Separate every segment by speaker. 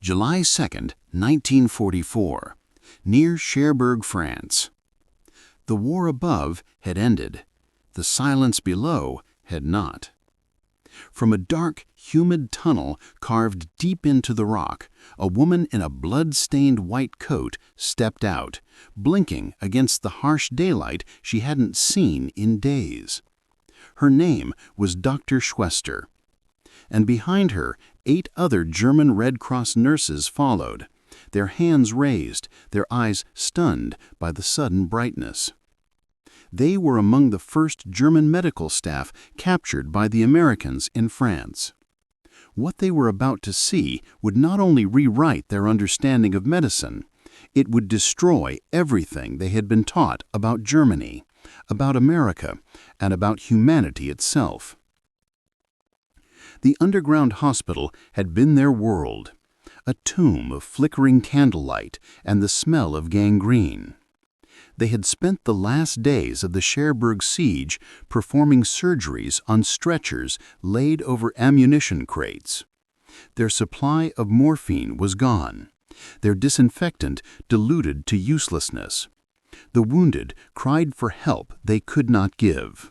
Speaker 1: July 2, 1944, near Cherbourg, France. The war above had ended. The silence below had not. From a dark, humid tunnel carved deep into the rock, a woman in a blood-stained white coat stepped out, blinking against the harsh daylight she hadn't seen in days. Her name was Dr. Schwester. And behind her, 8 other German Red Cross nurses followed, their hands raised, their eyes stunned by the sudden brightness. They were among the first German medical staff captured by the Americans in France. What they were about to see would not only rewrite their understanding of medicine, it would destroy everything they had been taught about Germany, about America, and about humanity itself. The underground hospital had been their world, a tomb of flickering candlelight and the smell of gangrene. They had spent the last days of the Cherbourg siege performing surgeries on stretchers laid over ammunition crates. Their supply of morphine was gone, their disinfectant diluted to uselessness. The wounded cried for help they could not give.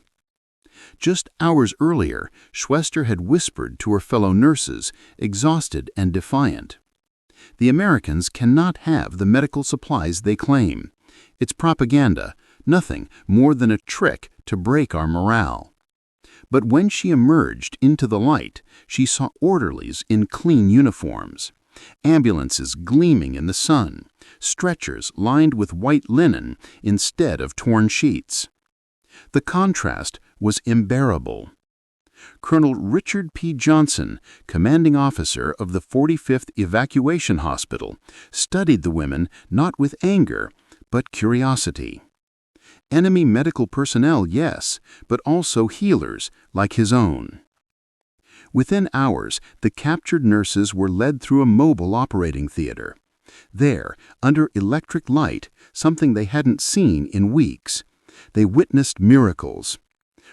Speaker 1: Just hours earlier, Schwester had whispered to her fellow nurses, exhausted and defiant. The Americans cannot have the medical supplies they claim. It's propaganda, nothing more than a trick to break our morale. But when she emerged into the light, she saw orderlies in clean uniforms, ambulances gleaming in the sun, stretchers lined with white linen instead of torn sheets. The contrast was unbearable. Colonel Richard P. Johnson, commanding officer of the 45th Evacuation Hospital, studied the women not with anger, but curiosity. Enemy medical personnel, yes, but also healers like his own. Within hours, the captured nurses were led through a mobile operating theater. There, under electric light, something they hadn't seen in weeks, they witnessed miracles.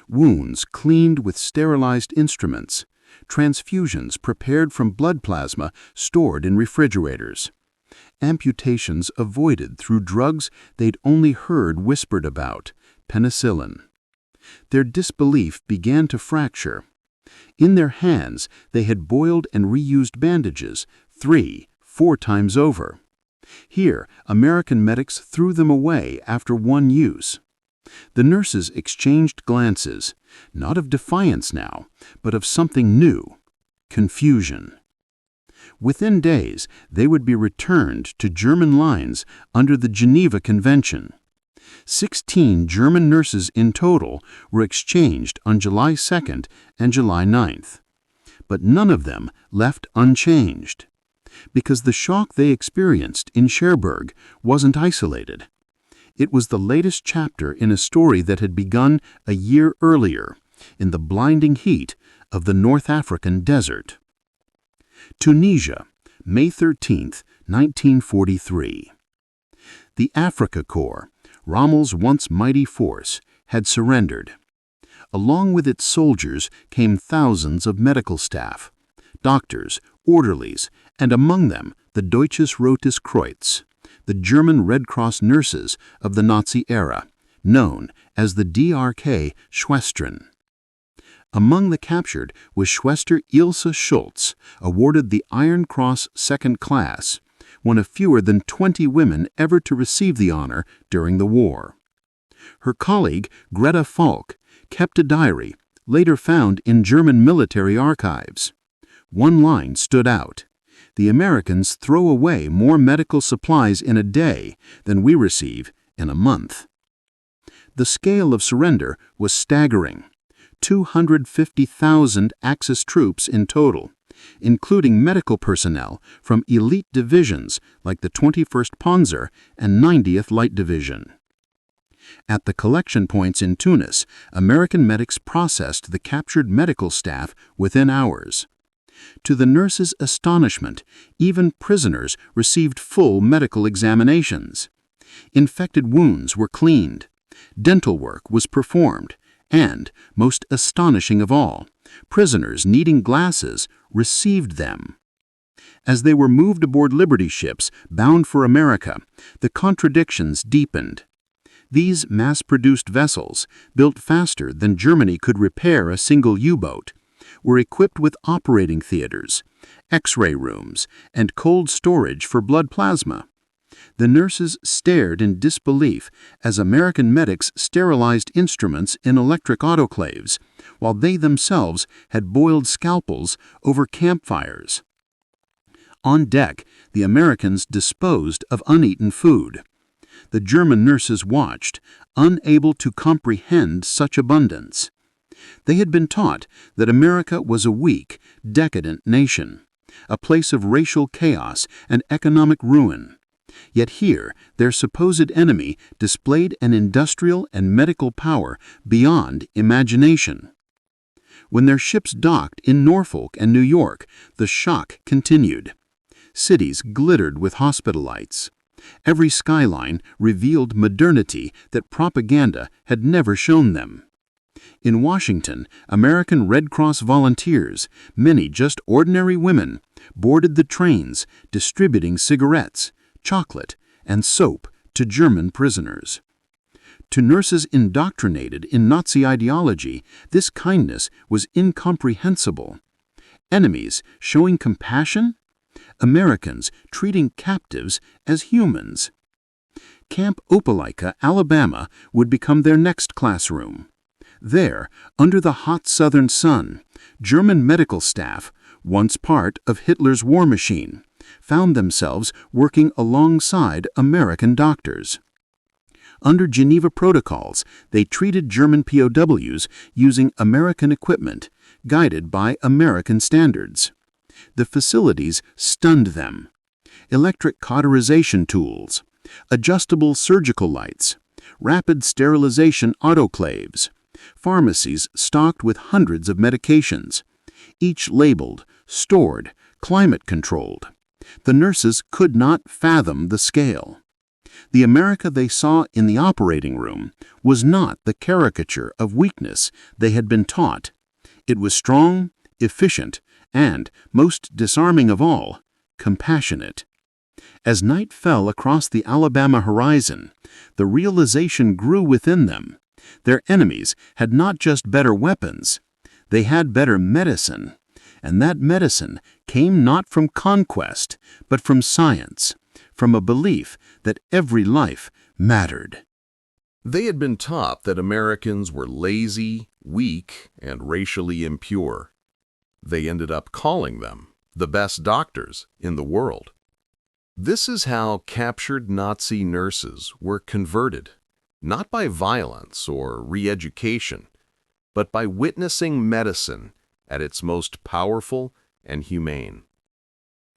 Speaker 1: Wounds cleaned with sterilized instruments, transfusions prepared from blood plasma stored in refrigerators, amputations avoided through drugs they'd only heard whispered about, penicillin. Their disbelief began to fracture. In their hands, they had boiled and reused bandages 3-4 times over. Here, American medics threw them away after one use. The nurses exchanged glances, not of defiance now, but of something new, confusion. Within days, they would be returned to German lines under the Geneva Convention. 16 German nurses in total were exchanged on July 2nd and July 9th. But none of them left unchanged, because the shock they experienced in Cherbourg wasn't isolated. It was the latest chapter in a story that had begun a year earlier, in the blinding heat of the North African desert. Tunisia, May 13, 1943. The Africa Corps, Rommel's once mighty force, had surrendered. Along with its soldiers came thousands of medical staff, doctors, orderlies, and among them the Deutsches Rotes Kreuz, the German Red Cross nurses of the Nazi era, known as the DRK Schwestern. Among the captured was Schwester Ilse Schultz, awarded the Iron Cross Second Class, one of fewer than 20 women ever to receive the honor during the war. Her colleague, Greta Falk, kept a diary, later found in German military archives. One line stood out: "The Americans throw away more medical supplies in a day than we receive in a month." The scale of surrender was staggering. 250,000 Axis troops in total, including medical personnel from elite divisions like the 21st Panzer and 90th Light Division. At the collection points in Tunis, American medics processed the captured medical staff within hours. To the nurses' astonishment, even prisoners received full medical examinations. Infected wounds were cleaned. Dental work was performed. And, most astonishing of all, prisoners needing glasses received them. As they were moved aboard Liberty ships bound for America, the contradictions deepened. These mass-produced vessels, built faster than Germany could repair a single U-boat, were equipped with operating theaters, X-ray rooms, and cold storage for blood plasma. The nurses stared in disbelief as American medics sterilized instruments in electric autoclaves, while they themselves had boiled scalpels over campfires. On deck, the Americans disposed of uneaten food. The German nurses watched, unable to comprehend such abundance. They had been taught that America was a weak, decadent nation, a place of racial chaos and economic ruin. Yet here, their supposed enemy displayed an industrial and medical power beyond imagination. When their ships docked in Norfolk and New York, the shock continued. Cities glittered with hospital lights. Every skyline revealed modernity that propaganda had never shown them. In Washington, American Red Cross volunteers, many just ordinary women, boarded the trains, distributing cigarettes, chocolate, and soap to German prisoners. To nurses indoctrinated in Nazi ideology, this kindness was incomprehensible. Enemies showing compassion? Americans treating captives as humans. Camp Opelika, Alabama, would become their next classroom. There, under the hot southern sun, German medical staff, once part of Hitler's war machine, found themselves working alongside American doctors. Under Geneva protocols, they treated German POWs using American equipment, guided by American standards. The facilities stunned them. Electric cauterization tools, adjustable surgical lights, rapid sterilization autoclaves, pharmacies stocked with hundreds of medications, each labeled, stored, climate-controlled. The nurses could not fathom the scale. The America they saw in the operating room was not the caricature of weakness they had been taught. It was strong, efficient, and, most disarming of all, compassionate. As night fell across the Alabama horizon, the realization grew within them. Their enemies had not just better weapons, they had better medicine. And that medicine came not from conquest, but from science, from a belief that every life mattered.
Speaker 2: They had been taught that Americans were lazy, weak, and racially impure. They ended up calling them the best doctors in the world. This is how captured Nazi nurses were converted, not by violence or re-education, but by witnessing medicine at its most powerful and humane.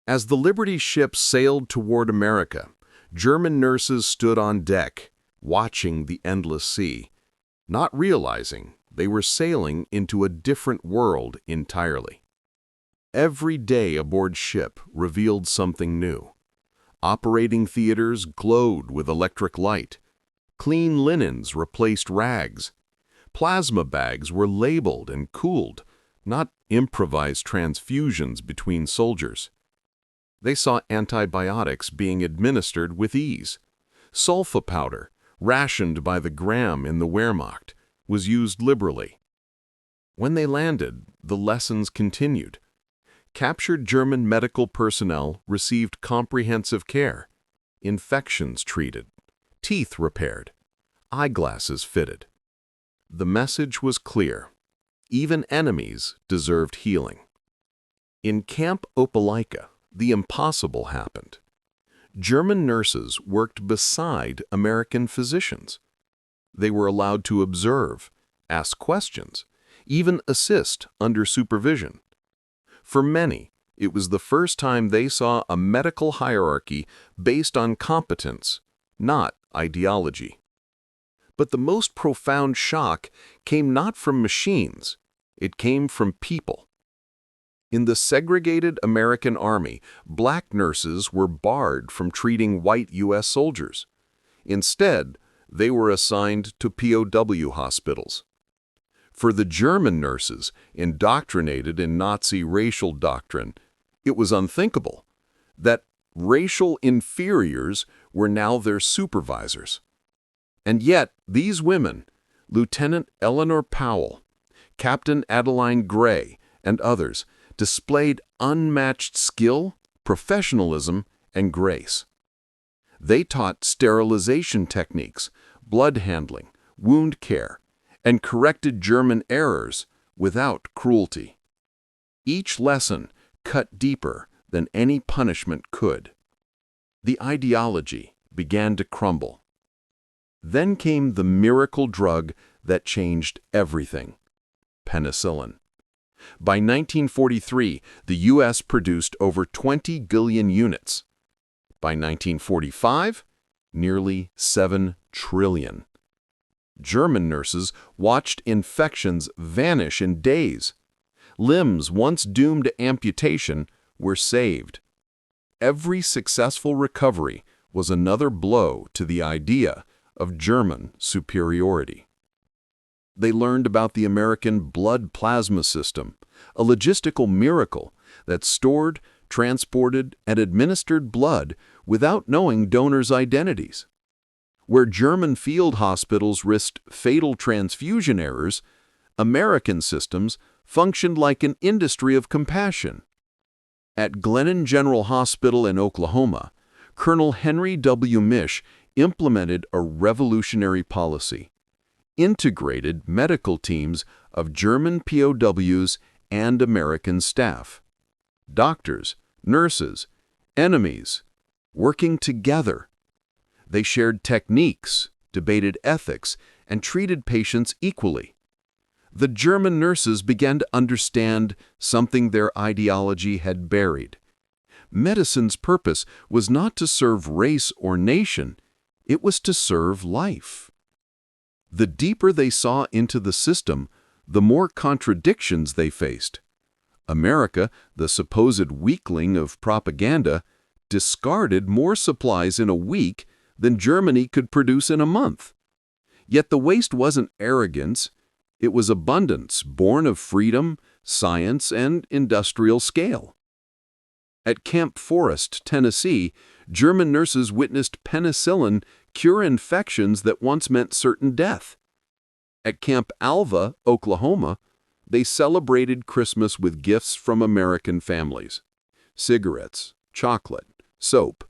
Speaker 2: As the Liberty ship sailed toward America, German nurses stood on deck, watching the endless sea, not realizing they were sailing into a different world entirely. Every day aboard ship revealed something new. Operating theaters glowed with electric light. Clean linens replaced rags. Plasma bags were labeled and cooled, not improvised transfusions between soldiers. They saw antibiotics being administered with ease. Sulfa powder, rationed by the gram in the Wehrmacht, was used liberally. When they landed, the lessons continued. Captured German medical personnel received comprehensive care, infections treated, teeth repaired, eyeglasses fitted. The message was clear. Even enemies deserved healing. In Camp Opelika, the impossible happened. German nurses worked beside American physicians. They were allowed to observe, ask questions, even assist under supervision. For many, it was the first time they saw a medical hierarchy based on competence, not ideology. But the most profound shock came not from machines, it came from people. In the segregated American Army, black nurses were barred from treating white U.S. soldiers. Instead, they were assigned to POW hospitals. For the German nurses, indoctrinated in Nazi racial doctrine, it was unthinkable. that racial inferiors were now their supervisors. And yet, these women, Lieutenant Eleanor Powell, Captain Adeline Gray, and others, displayed unmatched skill, professionalism, and grace. They taught sterilization techniques, blood handling, wound care, and corrected German errors without cruelty. Each lesson cut deeper than any punishment could. The ideology began to crumble. Then came the miracle drug that changed everything: penicillin. By 1943, the U.S. produced over 20 billion units. By 1945, nearly 7 trillion. German nurses watched infections vanish in days. Limbs once doomed to amputation were saved. Every successful recovery was another blow to the idea of German superiority. They learned about the American blood plasma system, a logistical miracle that stored, transported, and administered blood without knowing donors' identities. Where German field hospitals risked fatal transfusion errors, American systems functioned like an industry of compassion. At Glennon General Hospital in Oklahoma, Colonel Henry W. Mish implemented a revolutionary policy: integrated medical teams of German POWs and American staff. Doctors, nurses, enemies, working together. They shared techniques, debated ethics, and treated patients equally. The German nurses began to understand something their ideology had buried. Medicine's purpose was not to serve race or nation, it was to serve life. The deeper they saw into the system, the more contradictions they faced. America, the supposed weakling of propaganda, discarded more supplies in a week than Germany could produce in a month. Yet the waste wasn't arrogance, it was abundance born of freedom, science, and industrial scale. At Camp Forest, Tennessee, German nurses witnessed penicillin cure infections that once meant certain death. At Camp Alva, Oklahoma, they celebrated Christmas with gifts from American families: cigarettes, chocolate, soap,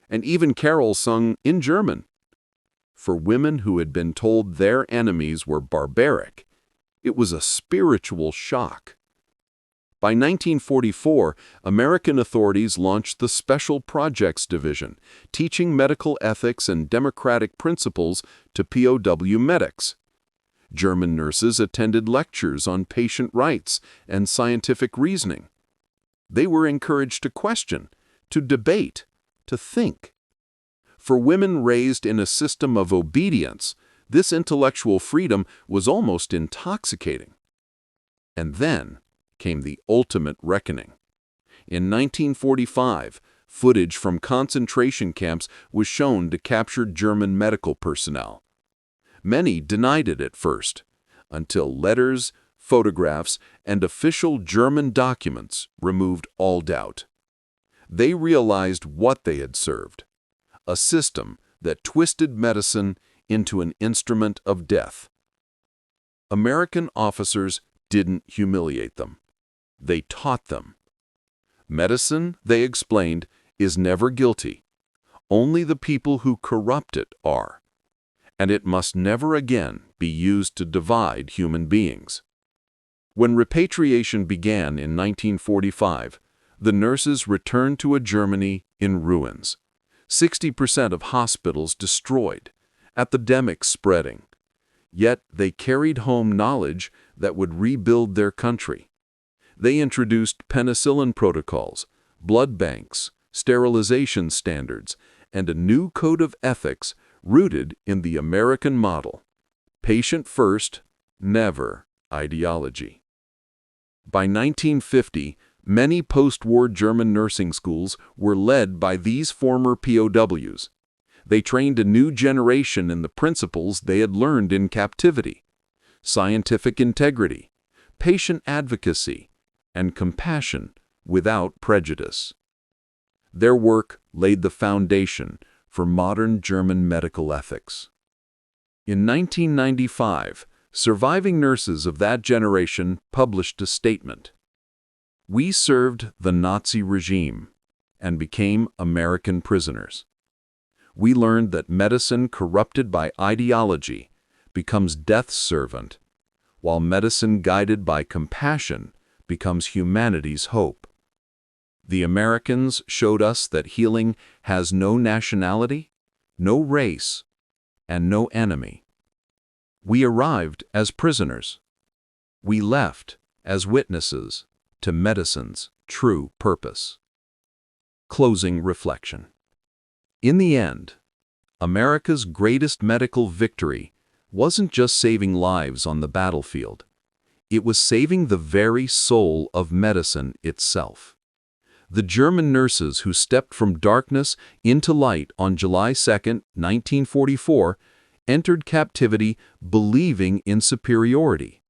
Speaker 2: and even carols sung in German. For women who had been told their enemies were barbaric, it was a spiritual shock. By 1944, American authorities launched the Special Projects Division, teaching medical ethics and democratic principles to POW medics. German nurses attended lectures on patient rights and scientific reasoning. They were encouraged to question, to debate, to think. For women raised in a system of obedience, this intellectual freedom was almost intoxicating. And then came the ultimate reckoning. In 1945, footage from concentration camps was shown to capture German medical personnel. Many denied it at first, until letters, photographs, and official German documents removed all doubt. They realized what they had served: a system that twisted medicine into an instrument of death. American officers didn't humiliate them. They taught them. Medicine, they explained, is never guilty. Only the people who corrupt it are. And it must never again be used to divide human beings. When repatriation began in 1945, the nurses returned to a Germany in ruins. 60% of hospitals destroyed, epidemics spreading. Yet they carried home knowledge that would rebuild their country. They introduced penicillin protocols, blood banks, sterilization standards, and a new code of ethics rooted in the American model: patient first, never ideology. By 1950, many post-war German nursing schools were led by these former POWs. They trained a new generation in the principles they had learned in captivity: scientific integrity, patient advocacy, and compassion without prejudice. Their work laid the foundation for modern German medical ethics. In 1995, surviving nurses of that generation published a statement. "We served the Nazi regime and became American prisoners. We learned that medicine corrupted by ideology becomes death's servant, while medicine guided by compassion becomes humanity's hope. The Americans showed us that healing has no nationality, no race, and no enemy. We arrived as prisoners. We left as witnesses to medicine's true purpose." Closing reflection. In the end, America's greatest medical victory wasn't just saving lives on the battlefield. It was saving the very soul of medicine itself. The German nurses who stepped from darkness into light on July 2, 1944, entered captivity believing in superiority.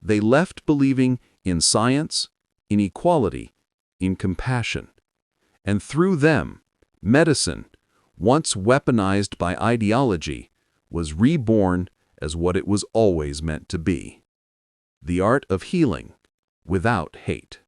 Speaker 2: They left believing in science, in equality, in compassion. And through them, medicine, once weaponized by ideology, was reborn as what it was always meant to be: the art of healing without hate.